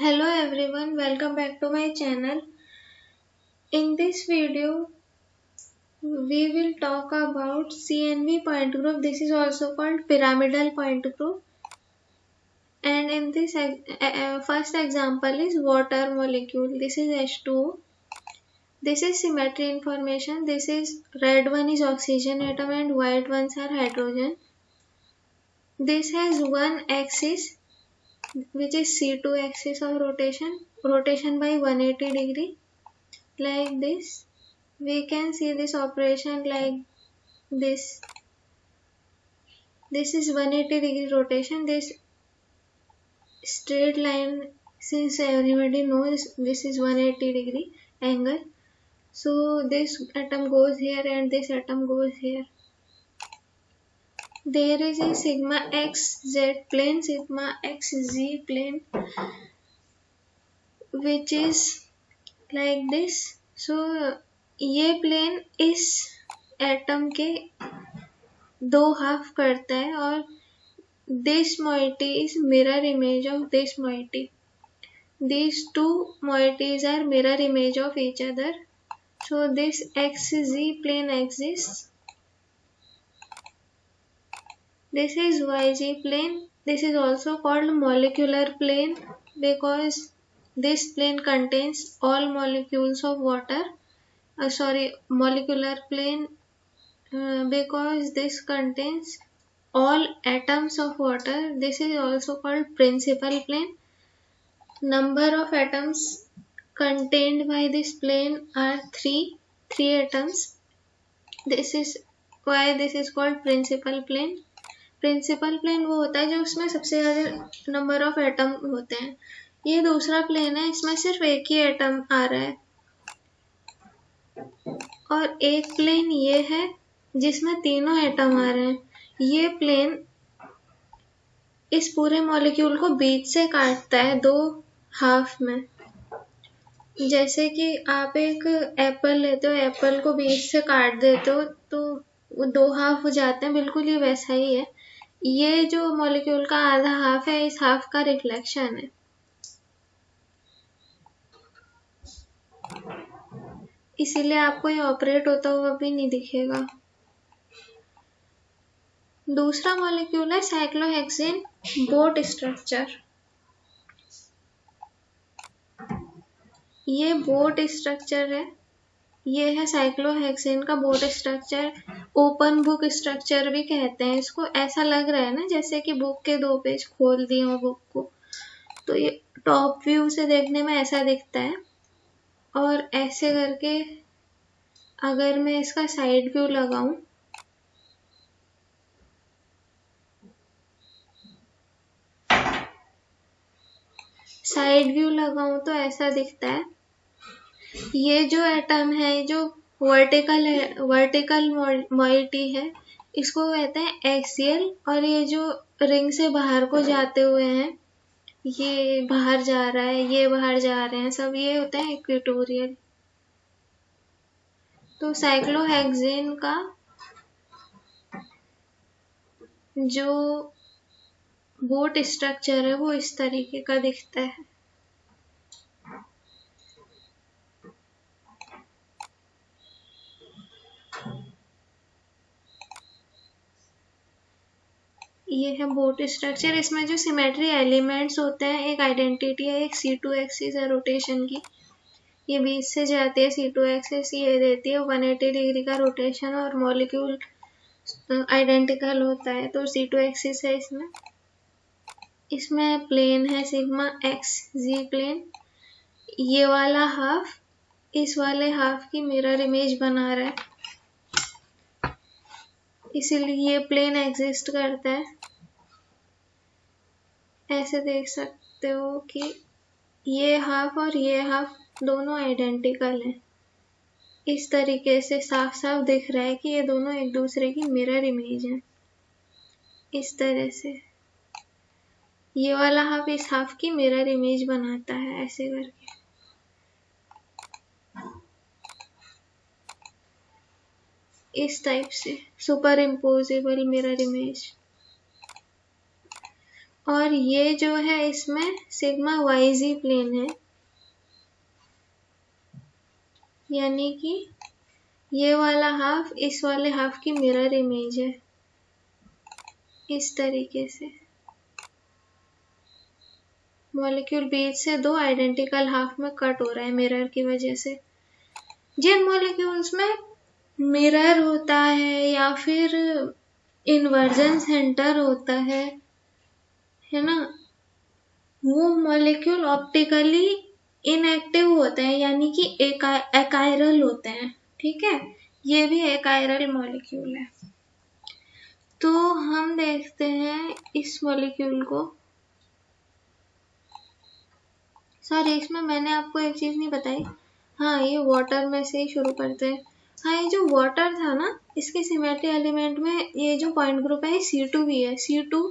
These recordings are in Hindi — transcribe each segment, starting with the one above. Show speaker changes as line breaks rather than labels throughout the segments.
Hello everyone, welcome back to my channel. In this video, we will talk about CNV point group. This is also called pyramidal point group. And in this first example is water molecule. This is H2O. This is symmetry information. This is red one is oxygen atom and white ones are hydrogen. This has one axis which is C2 axis of rotation by 180 degree. Like this, we can see this operation like this. This is 180 degree rotation. This straight line, since everybody knows this is 180 degree angle, so this atom goes here and this atom goes here. There is a sigma xz plane, sigma xz plane, which is like this. So ये प्लेन इस एटम के दो हाफ करता है और this moiety is mirror image of this moiety. These two moieties are mirror image of each other. So this xz plane exists. This is yz plane. This is also called molecular plane because this plane contains all molecules of water. Molecular plane because this contains all atoms of water. This is also called principal plane. Number of atoms contained by this plane are three atoms. This is why this is called principal plane. Principal plane वो होता है जो उसमें सबसे ज्यादा नंबर ऑफ एटम होते हैं. ये दूसरा प्लेन है, इसमें सिर्फ एक ही एटम आ रहा है. और एक प्लेन ये है जिसमें तीनों एटम आ रहे हैं. ये प्लेन इस पूरे मॉलिक्यूल को बीच से काटता है दो हाफ में. जैसे कि आप एक एप्पल लेते हो, एप्पल को बीच से काट देते हो तो वो दो हाफ हो जाते हैं, बिल्कुल ही वैसा ही है. ये जो मॉलिक्यूल का आधा हाफ है, इस हाफ का रिफ्लेक्शन है. इसीलिए आपको ये ऑपरेट होता हुआ भी नहीं दिखेगा. दूसरा मॉलिक्यूल है साइक्लोहेक्सेन बोट स्ट्रक्चर. ये बोट स्ट्रक्चर है. ये है साइक्लोहेक्सेन का boat structure. Open book structure भी कहते हैं इसको. ऐसा लग रहा है ना जैसे कि बुक के दो पेज खोल दिए हो बुक को, तो ये टॉप व्यू से देखने में ऐसा दिखता है. और ऐसे करके अगर मैं इसका साइड व्यू लगाऊं, तो ऐसा दिखता है. ये जो एटम है, जो वर्टिकल मोइटी है, इसको कहते हैं एक्सियल. और ये जो रिंग से बाहर को जाते हुए हैं, ये बाहर जा रहा है, ये बाहर जा रहे हैं, सब ये होते हैं इक्वेटोरियल. तो साइक्लोहेक्सेन का जो बोट स्ट्रक्चर है वो इस तरीके का दिखता है. ये है बोट स्ट्रक्चर. इसमें जो सिमेट्री एलिमेंट्स होते हैं, एक आइडेंटिटी है, एक C2 एक्सिस है रोटेशन की. ये बीच से जाती है C2 एक्सिस, ये देती है 180 डिग्री का रोटेशन और मॉलिक्यूल आइडेंटिकल होता है. तो C2 एक्सिस है इसमें. इसमें प्लेन है सिग्मा xz प्लेन. ये वाला हाफ इस वाले हाफ की मिरर इमेज बना रहा है, इसीलिए ये प्लेन एग्जिस्ट करता है. ऐसे देख सकते हो कि ये हाफ और ये हाफ दोनों आइडेंटिकल हैं. इस तरीके से साफ साफ दिख रहा है कि ये दोनों एक दूसरे की मिरर इमेज हैं. इस तरह से ये वाला हाफ इस हाफ की मिरर इमेज बनाता है, ऐसे करके. इस टाइप से सुपर इम्पोजेबल मिरर इमेज. और ये जो है इसमें सिग्मा YZ प्लेन है, यानी कि ये वाला हाफ इस वाले हाफ की मिरर इमेज है। इस तरीके से मॉलिक्यूल बीच से दो आइडेंटिकल हाफ में कट हो रहा है मिरर की वजह से। जिन मॉलिक्यूल्स में मिरर होता है या फिर इन्वर्जन सेंटर होता है ना, वो मॉलिक्यूल ऑप्टिकली इनएक्टिव होते हैं, यानी कि एकाइरल होते हैं। ठीक है, ये भी एकाइरल मॉलिक्यूल है। तो हम देखते हैं इस मॉलिक्यूल को। सॉरी, इसमें मैंने आपको एक चीज नहीं बताई। हाँ, ये वाटर में से ही शुरू करते हैं। हाँ, ये जो वाटर था ना, इसके सिमेट्री एलिमेंट में ये जो पॉइंट ग्रुप है C2V है। C2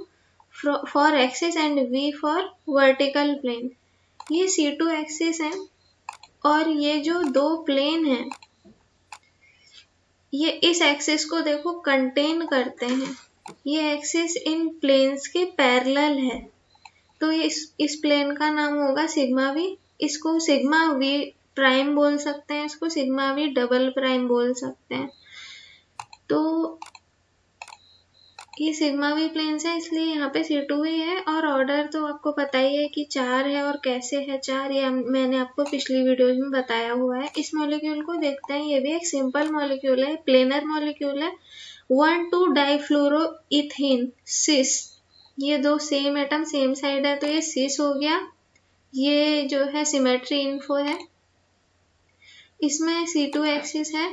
for axis and V for vertical plane. ये C2 एक्सिस है और ये जो दो प्लेन है ये इस एक्सिस को देखो कंटेन करते हैं। ये एक्सिस इन प्लेन्स के पैरेलल है, तो इस प्लेन का नाम होगा सिग्मा V। इसको सिग्मा V प्राइम बोल सकते हैं, इसको सिग्मा V डबल प्राइम बोल सकते हैं। तो ये सिग्मा V प्लेन्स है, इसलिए यहाँ पे C2V है। और ऑर्डर तो आपको पता ही है कि 4 है, और कैसे है 4 ये मैंने आपको पिछली वीडियोज में बताया हुआ है। इस मॉलिक्यूल को देखते हैं। ये भी एक सिंपल मॉलिक्यूल है, प्लेनर मॉलिक्यूल है। 1,2 डाइफ्लोरोइथेन सिस। ये दो सेम एटम सेम साइड है, तो ये सिस हो गया। ये जो है सिमेट्री इन्फो है। इसमें C2 एक्सिस है।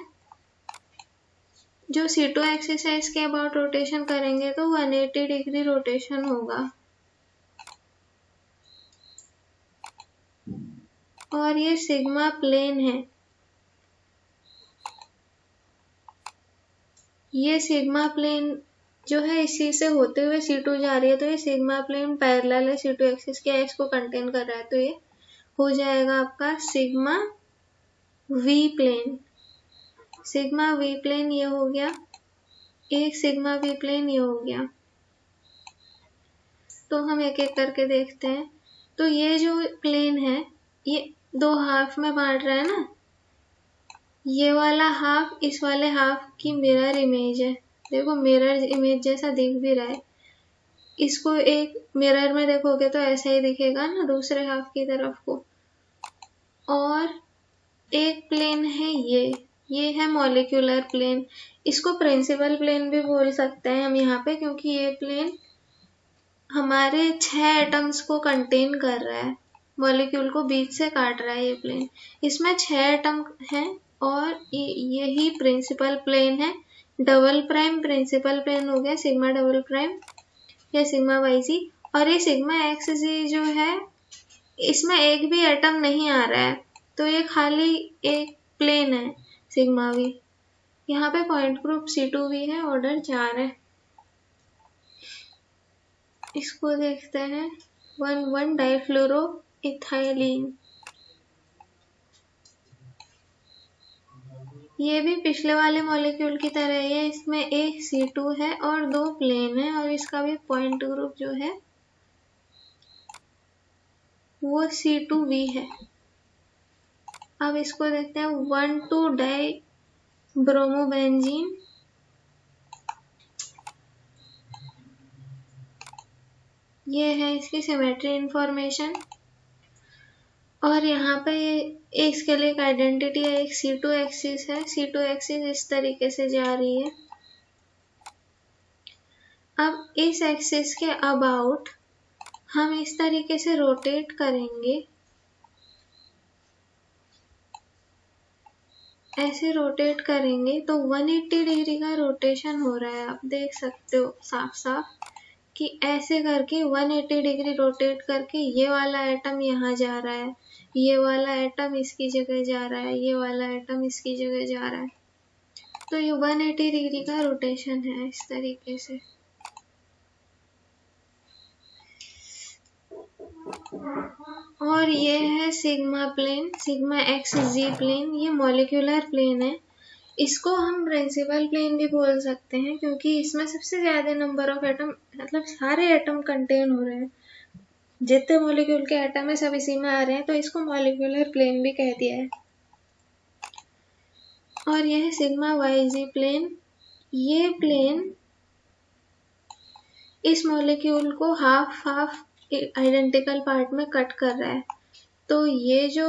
जो C2 एक्सिस है इसके अबाउट रोटेशन करेंगे तो 180 डिग्री रोटेशन होगा। और ये सिग्मा प्लेन है। ये सिग्मा प्लेन जो है इसी से होते हुए C2 जा रही है, तो ये सिग्मा प्लेन पैरेलल है C2 एक्सिस के, एक्स को कंटेन कर रहा है, तो ये हो जाएगा आपका sigma V plane. Sigma V plane ये हो गया, एक सिग्मा V प्लेन ये हो गया। तो हम एक एक करके देखते हैं। तो ये जो प्लेन है ये दो हाफ में बांट रहा है ना, ये वाला हाफ इस वाले हाफ की मिरर इमेज है। देखो मिरर इमेज जैसा दिख भी रहा है। इसको एक मिरर में देखोगे तो ऐसा ही दिखेगा ना दूसरे हाफ की तरफ को। और एक प्लेन है ये है मॉलिक्यूलर प्लेन। इसको प्रिंसिपल प्लेन भी बोल सकते हैं हम यहाँ पे, क्योंकि ये प्लेन हमारे 6 एटम्स को कंटेन कर रहा है, मॉलिक्यूल को बीच से काट रहा है ये प्लेन। इसमें 6 एटम हैं और यही प्रिंसिपल प्लेन है। डबल प्राइम प्रिंसिपल प्लेन हो गया सिग्मा डबल प्राइम या सिग्मा YZ। और ये सिग्मा XZ जो है इसमें एक भी एटम नहीं आ रहा है, तो ये खाली एक प्लेन है सिग्मा V। यहाँ पे पॉइंट ग्रुप C2V है, ऑर्डर 4 है। इसको देखते हैं 1,1 डाइफ्लोरोइथाइलीन। ये भी पिछले वाले मॉलिक्यूल की तरह है। इसमें एक C2 है और दो प्लेन है, और इसका भी पॉइंट ग्रुप जो है वो C2V है। अब इसको देखते हैं 1,2 डाइब्रोमोबेंजीन। ये है इसकी सिमेट्री इंफॉर्मेशन। और यहाँ पे इसके लिए एक आइडेंटिटी है, एक C2 एक्सिस है। C2 एक्सिस इस तरीके से जा रही है। अब इस एक्सिस के अबाउट हम इस तरीके से रोटेट करेंगे, ऐसे रोटेट करेंगे तो 180 डिग्री का रोटेशन हो रहा है। आप देख सकते हो साफ साफ कि ऐसे करके 180 डिग्री रोटेट करके ये वाला एटम यहाँ जा रहा है, ये वाला एटम इसकी जगह जा रहा है, ये वाला एटम इसकी जगह जा रहा है। तो ये 180 डिग्री का रोटेशन है इस तरीके से। और ये है sigma plane, sigma XZ plane. ये मॉलिक्यूलर प्लेन है। इसको हम प्रिंसिपल प्लेन भी बोल सकते हैं क्योंकि इसमें सबसे ज्यादा नंबर ऑफ एटम, मतलब सारे एटम कंटेन हो रहे हैं, जितने मॉलिक्यूल के एटम है सब इसी में आ रहे हैं, तो इसको मॉलिक्यूलर प्लेन भी कह दिया है। और यह सिग्मा वाई प्लेन, ये प्लेन इस मॉलिक्यूल को हाफ आइडेंटिकल पार्ट में कट कर रहा है, तो ये जो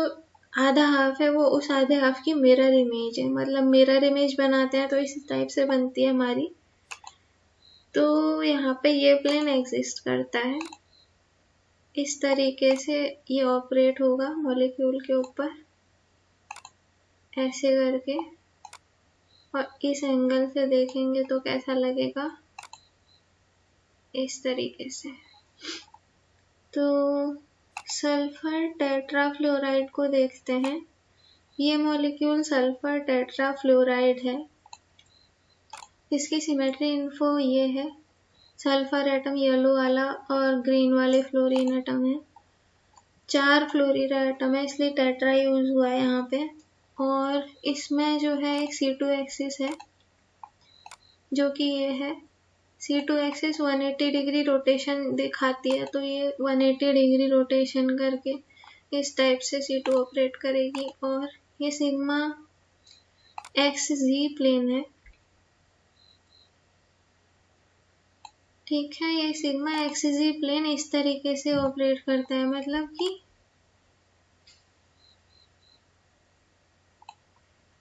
आधा हाफ है वो उस आधे हाफ की मिरर इमेज है, मतलब मिरर इमेज बनाते हैं तो इस टाइप से बनती है हमारी। तो यहाँ पे ये प्लेन एग्जिस्ट करता है, इस तरीके से ये ऑपरेट होगा मॉलिक्यूल के ऊपर ऐसे करके, और इस एंगल से देखेंगे तो कैसा लगेगा, इस तरीके से। तो सल्फर टेट्राफ्लोराइड को देखते हैं, ये मॉलिक्यूल सल्फर टेट्राफ्लोराइड है। इसकी सिमेट्री इन्फो ये है, सल्फर एटम येलो वाला और ग्रीन वाले फ्लोरीन एटम है, 4 फ्लोरीन एटम है इसलिए टेट्रा यूज हुआ है यहाँ पे। और इसमें जो है एक C2 एक्सिस है जो कि ये है, C2 एक्सिस 180 डिग्री रोटेशन दिखाती है, तो ये 180 डिग्री रोटेशन करके इस टाइप से C2 ऑपरेट करेगी। और ये सिग्मा XZ प्लेन है, ठीक है। ये सिग्मा XZ प्लेन इस तरीके से ऑपरेट करता है, मतलब कि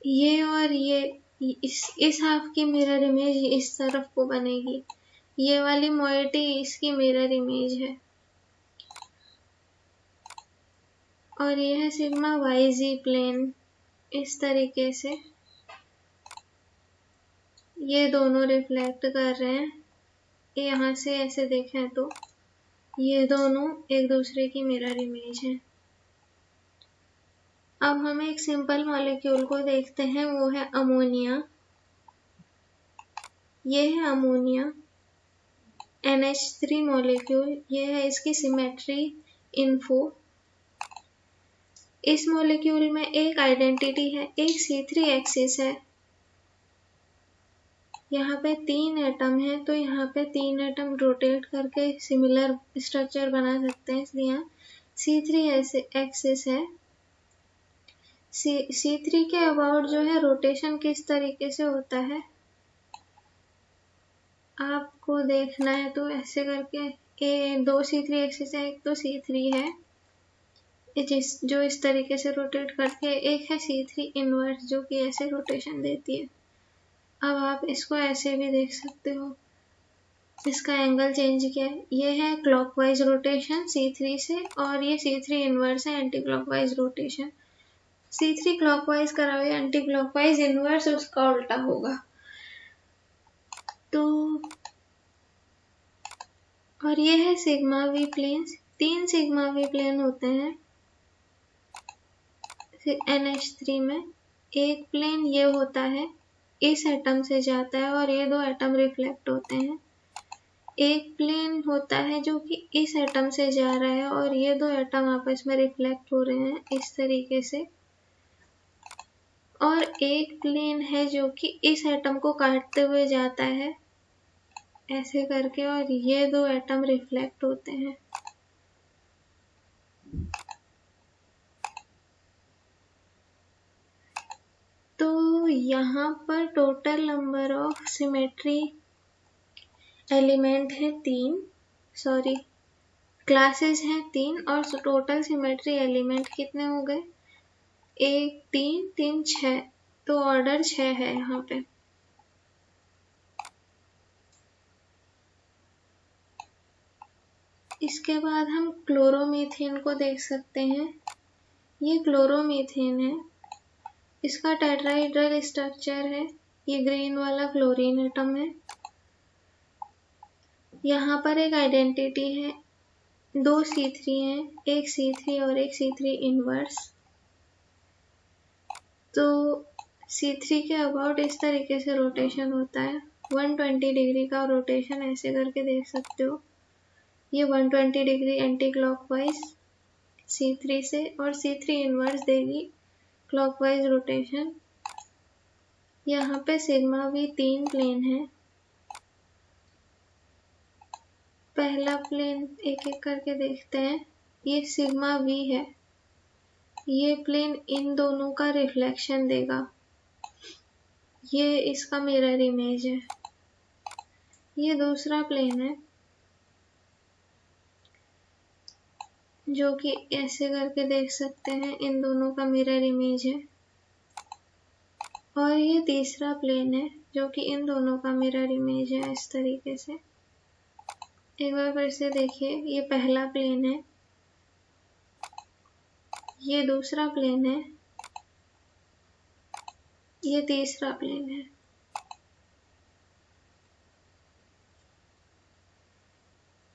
ये और ये इस हाफ की मिरर इमेज इस तरफ को बनेगी, ये वाली मोइटी इसकी मिरर इमेज है। और ये है सिग्मा YZ प्लेन, इस तरीके से ये दोनों रिफ्लेक्ट कर रहे हैं, यहाँ से ऐसे देखें तो ये दोनों एक दूसरे की मिरर इमेज है। अब हम एक सिंपल मॉलिक्यूल को देखते हैं, वो है अमोनिया। ये है अमोनिया NH3 मॉलिक्यूल, ये है इसकी सिमेट्री इन्फो। इस मॉलिक्यूल में एक आइडेंटिटी है, एक C3 एक्सिस है, यहाँ पे 3 एटम है, तो यहाँ पे 3 एटम रोटेट करके सिमिलर स्ट्रक्चर बना सकते हैं, इसलिए यहाँ C3 एक्सिस है। C3 के अबाउट जो है रोटेशन किस तरीके से होता है आपको देखना है, तो ऐसे करके 2 C3 एक्सिस है, एक तो C3 है जो इस तरीके से रोटेट करके, एक है C3 इनवर्स जो कि ऐसे रोटेशन देती है। अब आप इसको ऐसे भी देख सकते हो, इसका एंगल चेंज किया है, ये है क्लॉकवाइज रोटेशन C3 से, और ये C3 इनवर्स है anti clockwise rotation. C3 clockwise करा हुआ एंटी क्लॉकवाइज इनवर्स उसका उल्टा होगा। तो और ये है sigma V plane, 3 sigma V plane होते हैं NH3 में। एक प्लेन ये होता है, इस एटम से जाता है और ये 2 एटम रिफ्लेक्ट होते हैं। एक प्लेन होता है जो कि इस एटम से जा रहा है और ये 2 एटम आपस में रिफ्लेक्ट हो रहे हैं इस तरीके से। और एक प्लेन है जो कि इस एटम को काटते हुए जाता है ऐसे करके, और ये 2 एटम रिफ्लेक्ट होते हैं। तो यहाँ पर total number of symmetry element है 3, सॉरी क्लासेस हैं 3, और टोटल सिमेट्री एलिमेंट कितने हो गए, 1 3 3 6, तो ऑर्डर 6 है यहाँ पे। इसके बाद हम क्लोरोमीथेन को देख सकते हैं। ये क्लोरोमीथेन है, इसका टेट्राहेड्रल स्ट्रक्चर है, ये ग्रीन वाला फ्लोरीन एटम है। यहाँ पर एक आइडेंटिटी है, 2 C3 हैं, एक C3 और एक C3 इनवर्स। तो C3 के अबाउट इस तरीके से रोटेशन होता है, 120 डिग्री का रोटेशन ऐसे करके देख सकते हो। ये 120 डिग्री एंटी क्लॉकवाइज C3 से, और C3 इनवर्स देगी क्लॉकवाइज रोटेशन। यहाँ पे सिग्मा वी 3 प्लेन है। पहला प्लेन एक एक करके देखते हैं। ये सिग्मा वी है, ये प्लेन इन दोनों का रिफ्लेक्शन देगा, ये इसका मिरर इमेज है। ये दूसरा प्लेन है जो कि ऐसे करके देख सकते हैं, इन दोनों का मिरर इमेज है। और ये तीसरा प्लेन है जो कि इन दोनों का मिरर इमेज है। इस तरीके से एक बार फिर से देखिए, ये पहला प्लेन है, ये दूसरा प्लेन है, ये तीसरा प्लेन है।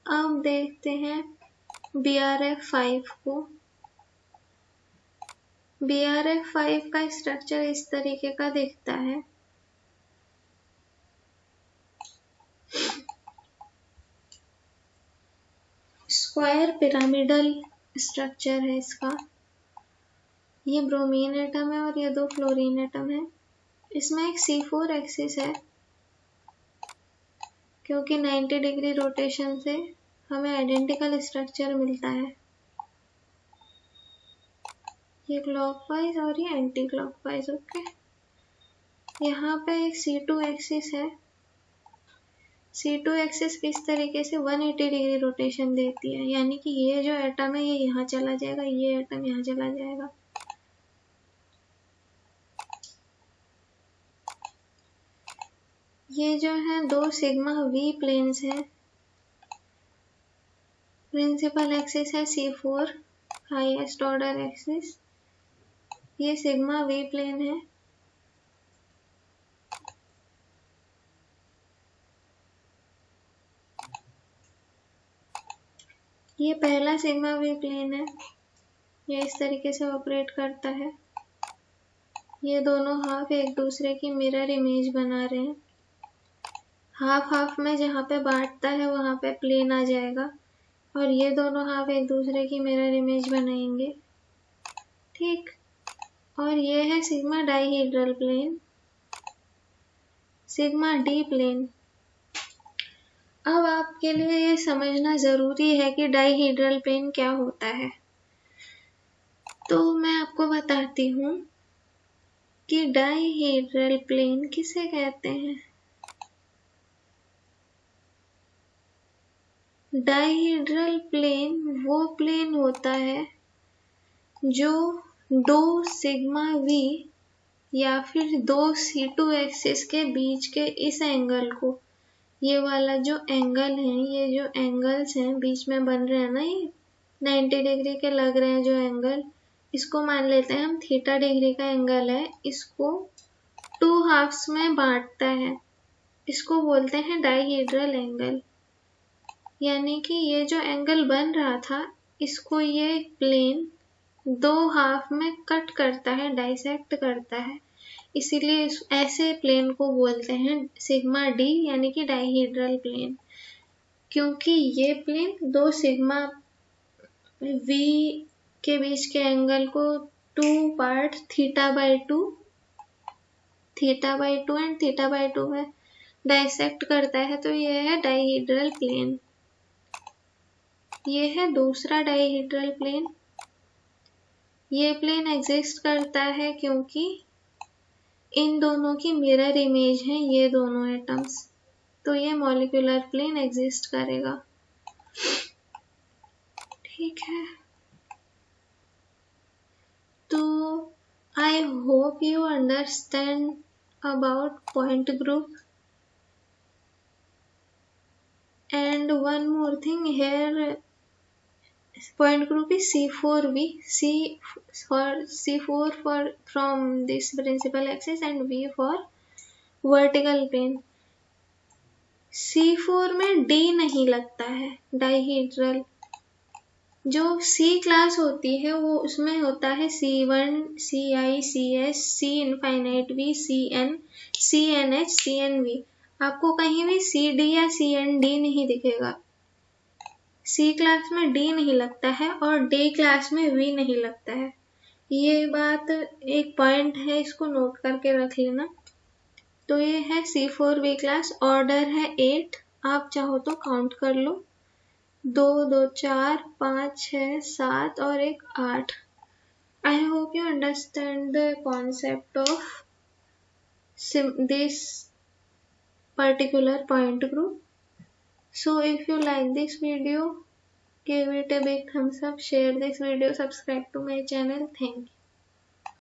अब देखते हैं BRF5 को। BRF5 का स्ट्रक्चर इस तरीके का दिखता है। स्क्वायर पिरामिडल स्ट्रक्चर है इसका। ये ब्रोमीन एटम है और ये 2 फ्लोरीन एटम है। इसमें एक C4 एक्सिस है, क्योंकि 90 डिग्री रोटेशन से हमें आइडेंटिकल स्ट्रक्चर मिलता है। ये क्लॉकवाइज और ये एंटी क्लॉकवाइज। ओके, यहाँ पे एक C2 एक्सिस है। C2 एक्सिस किस तरीके से 180 डिग्री रोटेशन देती है, यानी कि ये जो एटम है ये यहाँ चला जाएगा, ये एटम यहाँ चला जाएगा। ये जो है 2 सिग्मा वी प्लेन्स हैं। प्रिंसिपल एक्सिस है C4, हाईएस्ट ऑर्डर एक्सिस। ये सिग्मा वी प्लेन है। ये पहला सिग्मा वी प्लेन है, ये इस तरीके से ऑपरेट करता है। ये दोनों हाफ एक दूसरे की मिरर इमेज बना रहे हैं। हाफ हाफ में जहाँ पे बांटता है वहाँ पे प्लेन आ जाएगा, और ये दोनों हाफ एक दूसरे की मिरर इमेज बनाएंगे। ठीक, और ये है sigma dihedral plane, sigma D plane. अब आपके लिए ये समझना जरूरी है कि डाइहेड्रल प्लेन क्या होता है। तो मैं आपको बताती हूँ कि डाइहेड्रल प्लेन किसे कहते हैं। डाइहेड्रल प्लेन वो प्लेन होता है जो 2 सिग्मा वी या फिर 2 C2 एक्सिस के बीच के इस एंगल को, ये वाला जो एंगल है, ये जो एंगल्स हैं बीच में बन रहे हैं ना, ये 90 डिग्री के लग रहे हैं जो एंगल, इसको मान लेते हैं हम थीटा डिग्री का एंगल है। इसको 2 हाफ्स में बांटता है, इसको बोलते हैं डाइहेड्रल एंगल। यानी कि ये जो एंगल बन रहा था, इसको ये प्लेन 2 हाफ में कट करता है, डाइसेक्ट करता है, इसीलिए ऐसे प्लेन को बोलते हैं सिग्मा डी, यानी कि डाइहेड्रल प्लेन। क्योंकि ये प्लेन 2 सिग्मा वी के बीच के एंगल को 2 part theta by two and theta by 2 में डाइसेक्ट करता है, तो ये है डाइहेड्रल प्लेन। ये है दूसरा डाइहेड्रल प्लेन। ये प्लेन एग्जिस्ट करता है क्योंकि इन दोनों की मिरर इमेज है ये दोनों एटम्स, तो ये मॉलिक्यूलर प्लेन एग्जिस्ट करेगा। ठीक है, तो I hope you understand about point group. And one more thing here, point group is C4V, C4 for from this principal axis and V for vertical plane। C4 में D नहीं लगता है डाइहेड्रल। जो C क्लास होती है वो उसमें होता है C1, Ci, Cs, C infinite V, Cn, CnH, Cnv। आपको कहीं भी CD या CND नहीं दिखेगा। C क्लास में D नहीं लगता है और D क्लास में V नहीं लगता है। ये बात एक पॉइंट है, इसको नोट करके रख लेना। तो ये है C4B क्लास, ऑर्डर है 8, आप चाहो तो काउंट कर लो, 2 2 4 5 6 7 और एक 8. I hope you understand the concept of this particular point group. So if you like this video, give it a big thumbs up, share this video, subscribe to my channel. Thank you.